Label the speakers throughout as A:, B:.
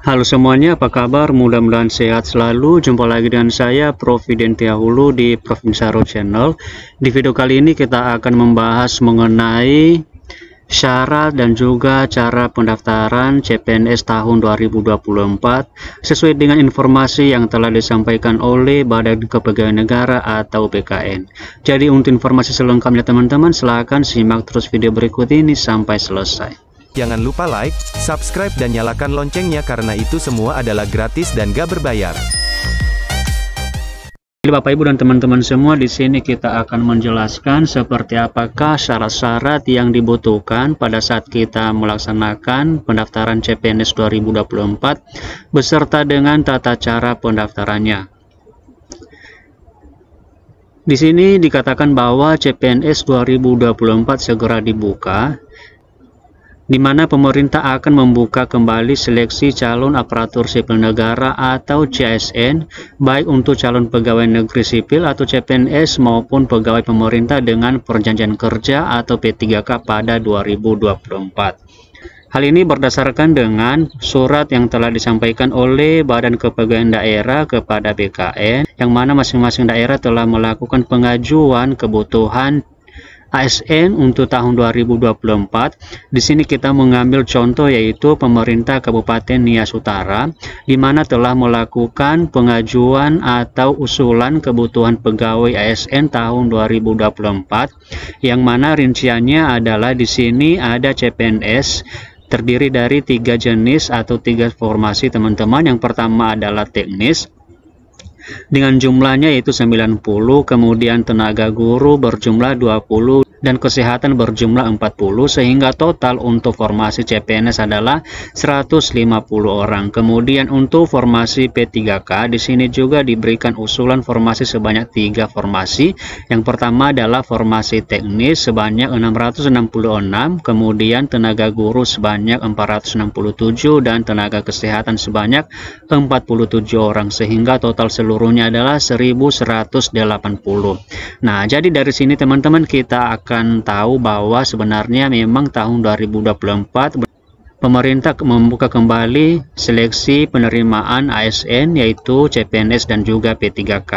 A: Halo semuanya, apa kabar? Mudah-mudahan sehat selalu. Jumpa lagi dengan saya, Prof. Identia Hulu di Prof. Insaro Channel. Di video kali ini kita akan membahas mengenai syarat dan juga cara pendaftaran CPNS tahun 2024 sesuai dengan informasi yang telah disampaikan oleh Badan Kepegawaian Negara atau BKN. Jadi untuk informasi selengkapnya teman-teman, silahkan simak terus video berikut ini sampai selesai.
B: Jangan lupa like, subscribe dan nyalakan loncengnya karena itu semua adalah gratis dan gak berbayar.
A: Bapak Ibu dan teman-teman semua, di sini kita akan menjelaskan seperti apakah syarat-syarat yang dibutuhkan pada saat kita melaksanakan pendaftaran CPNS 2024 beserta dengan tata cara pendaftarannya. Di sini dikatakan bahwa CPNS 2024 segera dibuka, di mana pemerintah akan membuka kembali seleksi calon aparatur sipil negara atau CASN, baik untuk calon pegawai negeri sipil atau CPNS maupun pegawai pemerintah dengan perjanjian kerja atau P3K pada 2024. Hal ini berdasarkan dengan surat yang telah disampaikan oleh Badan Kepegawaian Daerah kepada BKN, yang mana masing-masing daerah telah melakukan pengajuan kebutuhan ASN untuk tahun 2024. Di sini kita mengambil contoh yaitu pemerintah Kabupaten Nias Utara, di mana telah melakukan pengajuan atau usulan kebutuhan pegawai ASN tahun 2024, yang mana rinciannya adalah di sini ada CPNS terdiri dari 3 jenis atau 3 formasi teman-teman. Yang pertama adalah teknis dengan jumlahnya yaitu 90, kemudian tenaga guru berjumlah 20 dan kesehatan berjumlah 40, sehingga total untuk formasi CPNS adalah 150 orang. Kemudian untuk formasi P3K di sini juga diberikan usulan formasi sebanyak 3 formasi. Yang pertama adalah formasi teknis sebanyak 666, kemudian tenaga guru sebanyak 467 dan tenaga kesehatan sebanyak 47 orang, sehingga total seluruhnya adalah 1180. Nah, jadi dari sini teman-teman kita akan tahu bahwa sebenarnya memang tahun 2024 pemerintah membuka kembali seleksi penerimaan ASN yaitu CPNS dan juga P3K.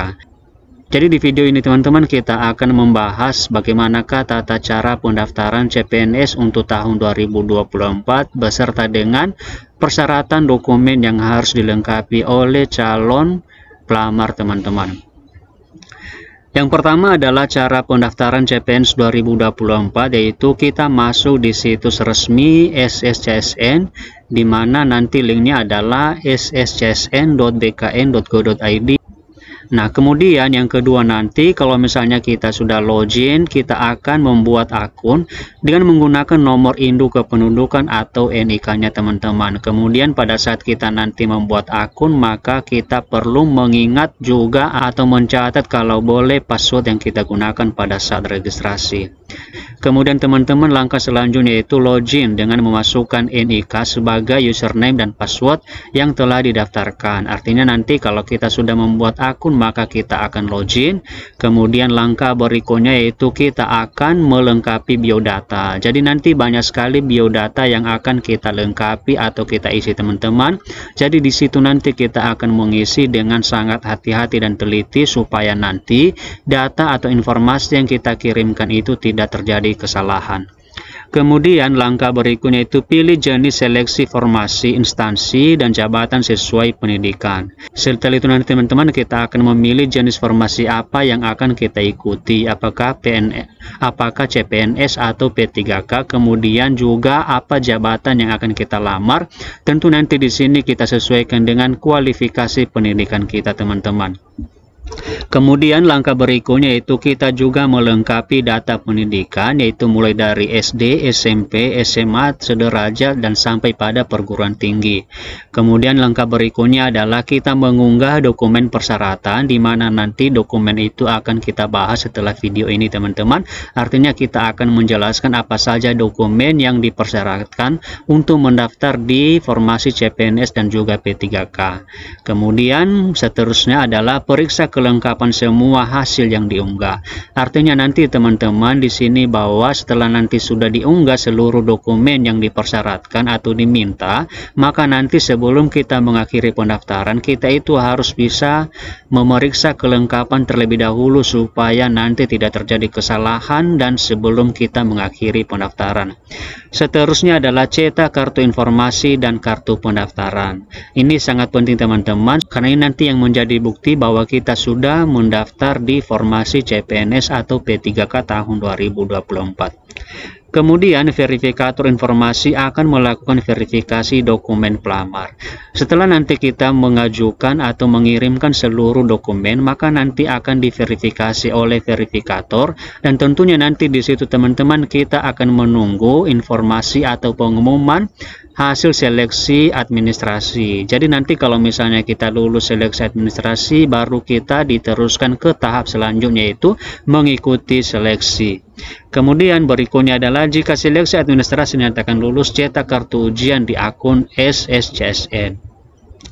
A: Jadi di video ini teman-teman kita akan membahas bagaimanakah tata cara pendaftaran CPNS untuk tahun 2024 beserta dengan persyaratan dokumen yang harus dilengkapi oleh calon pelamar teman-teman. Yang pertama adalah cara pendaftaran CPNS 2024, yaitu kita masuk di situs resmi SSCSN, di mana nanti linknya adalah sscsn.bkn.go.id. Nah, kemudian yang kedua nanti kalau misalnya kita sudah login, kita akan membuat akun dengan menggunakan nomor induk kependudukan atau NIK-nya teman-teman. Kemudian pada saat kita nanti membuat akun, maka kita perlu mengingat juga atau mencatat kalau boleh password yang kita gunakan pada saat registrasi. Kemudian teman-teman langkah selanjutnya yaitu login dengan memasukkan NIK sebagai username dan password yang telah didaftarkan. Artinya nanti kalau kita sudah membuat akun maka kita akan login. Kemudian langkah berikutnya yaitu kita akan melengkapi biodata. Jadi nanti banyak sekali biodata yang akan kita lengkapi atau kita isi teman-teman. Jadi di situ nanti kita akan mengisi dengan sangat hati-hati dan teliti supaya nanti data atau informasi yang kita kirimkan itu tidak terjadi kesalahan. Kemudian langkah berikutnya itu pilih jenis seleksi formasi, instansi, dan jabatan sesuai pendidikan. Setelah itu nanti teman-teman kita akan memilih jenis formasi apa yang akan kita ikuti, apakah CPNS atau P3K, kemudian juga apa jabatan yang akan kita lamar. Tentu nanti di sini kita sesuaikan dengan kualifikasi pendidikan kita teman-teman. Kemudian langkah berikutnya yaitu kita juga melengkapi data pendidikan, yaitu mulai dari SD, SMP, SMA, sederajat dan sampai pada perguruan tinggi. Kemudian langkah berikutnya adalah kita mengunggah dokumen persyaratan, di mana nanti dokumen itu akan kita bahas setelah video ini teman-teman. Artinya kita akan menjelaskan apa saja dokumen yang dipersyaratkan untuk mendaftar di formasi CPNS dan juga P3K. Kemudian seterusnya adalah periksa kelengkapan semua hasil yang diunggah. Artinya nanti teman-teman di sini bahwa setelah nanti sudah diunggah seluruh dokumen yang dipersyaratkan atau diminta, maka nanti sebelum kita mengakhiri pendaftaran, kita itu harus bisa memeriksa kelengkapan terlebih dahulu supaya nanti tidak terjadi kesalahan dan sebelum kita mengakhiri pendaftaran. Seterusnya adalah cetak kartu informasi dan kartu pendaftaran. Ini sangat penting teman-teman, karena ini nanti yang menjadi bukti bahwa kita sudah mendaftar di formasi CPNS atau P3K tahun 2024. Kemudian verifikator informasi akan melakukan verifikasi dokumen pelamar. Setelah nanti kita mengajukan atau mengirimkan seluruh dokumen, maka nanti akan diverifikasi oleh verifikator, dan tentunya nanti di situ teman-teman kita akan menunggu informasi atau pengumuman hasil seleksi administrasi. Jadi nanti kalau misalnya kita lulus seleksi administrasi, baru kita diteruskan ke tahap selanjutnya, yaitu mengikuti seleksi. Kemudian berikutnya adalah jika seleksi administrasi dinyatakan lulus, cetak kartu ujian di akun SSCSN.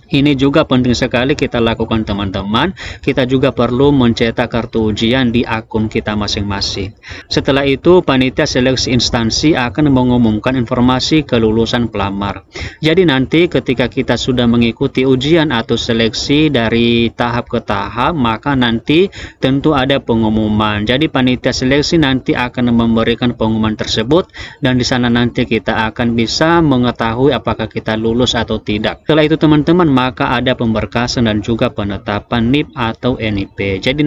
A: Ini juga penting sekali kita lakukan teman-teman. Kita juga perlu mencetak kartu ujian di akun kita masing-masing. Setelah itu panitia seleksi instansi akan mengumumkan informasi kelulusan pelamar. Jadi nanti ketika kita sudah mengikuti ujian atau seleksi dari tahap ke tahap, maka nanti tentu ada pengumuman. Jadi panitia seleksi nanti akan memberikan pengumuman tersebut, dan di sana nanti kita akan bisa mengetahui apakah kita lulus atau tidak. Setelah itu teman-teman, maka ada pemberkasan dan juga penetapan NIP atau NIP. Jadi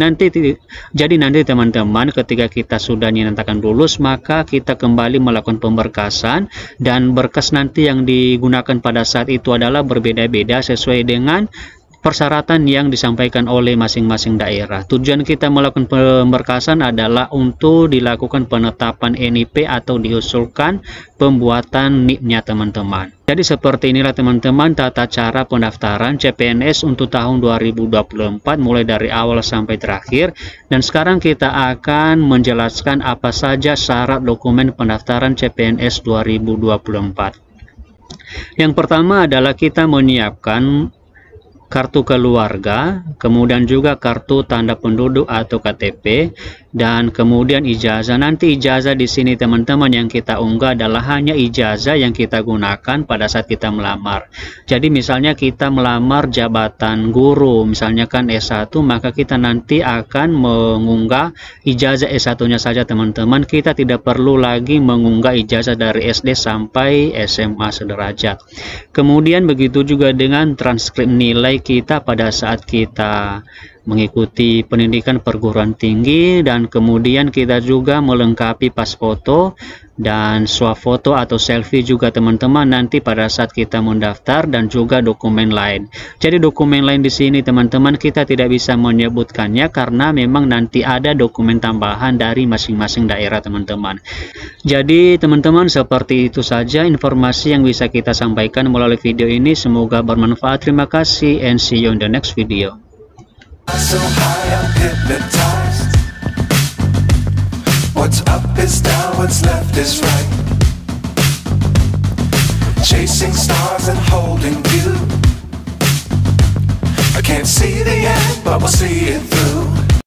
A: nanti teman-teman, ketika kita sudah dinyatakan lulus, maka kita kembali melakukan pemberkasan, dan berkas nanti yang digunakan pada saat itu adalah berbeda-beda sesuai dengan persyaratan yang disampaikan oleh masing-masing daerah. Tujuan kita melakukan pemberkasan adalah untuk dilakukan penetapan NIP atau diusulkan pembuatan NIP-nya teman-teman. Jadi seperti inilah teman-teman tata cara pendaftaran CPNS untuk tahun 2024 mulai dari awal sampai terakhir. Dan sekarang kita akan menjelaskan apa saja syarat dokumen pendaftaran CPNS 2024. Yang pertama adalah kita menyiapkan kartu keluarga, kemudian juga kartu tanda penduduk atau KTP, dan kemudian ijazah. Nanti ijazah di sini teman-teman yang kita unggah adalah hanya ijazah yang kita gunakan pada saat kita melamar. Jadi misalnya kita melamar jabatan guru, misalnya kan S1, maka kita nanti akan mengunggah ijazah S1-nya saja teman-teman. Kita tidak perlu lagi mengunggah ijazah dari SD sampai SMA sederajat. Kemudian begitu juga dengan transkrip nilai kita pada saat kita mengikuti pendidikan perguruan tinggi, dan kemudian kita juga melengkapi pas foto dan swafoto atau selfie juga teman-teman nanti pada saat kita mendaftar, dan juga dokumen lain. Jadi dokumen lain di sini teman-teman kita tidak bisa menyebutkannya karena memang nanti ada dokumen tambahan dari masing-masing daerah teman-teman. Jadi teman-teman, seperti itu saja informasi yang bisa kita sampaikan melalui video ini. Semoga bermanfaat. Terima kasih and see you in the next video.
C: So high I'm hypnotized. What's up is down, what's left is right. Chasing stars and holding you. I can't see the end, but we'll see it through.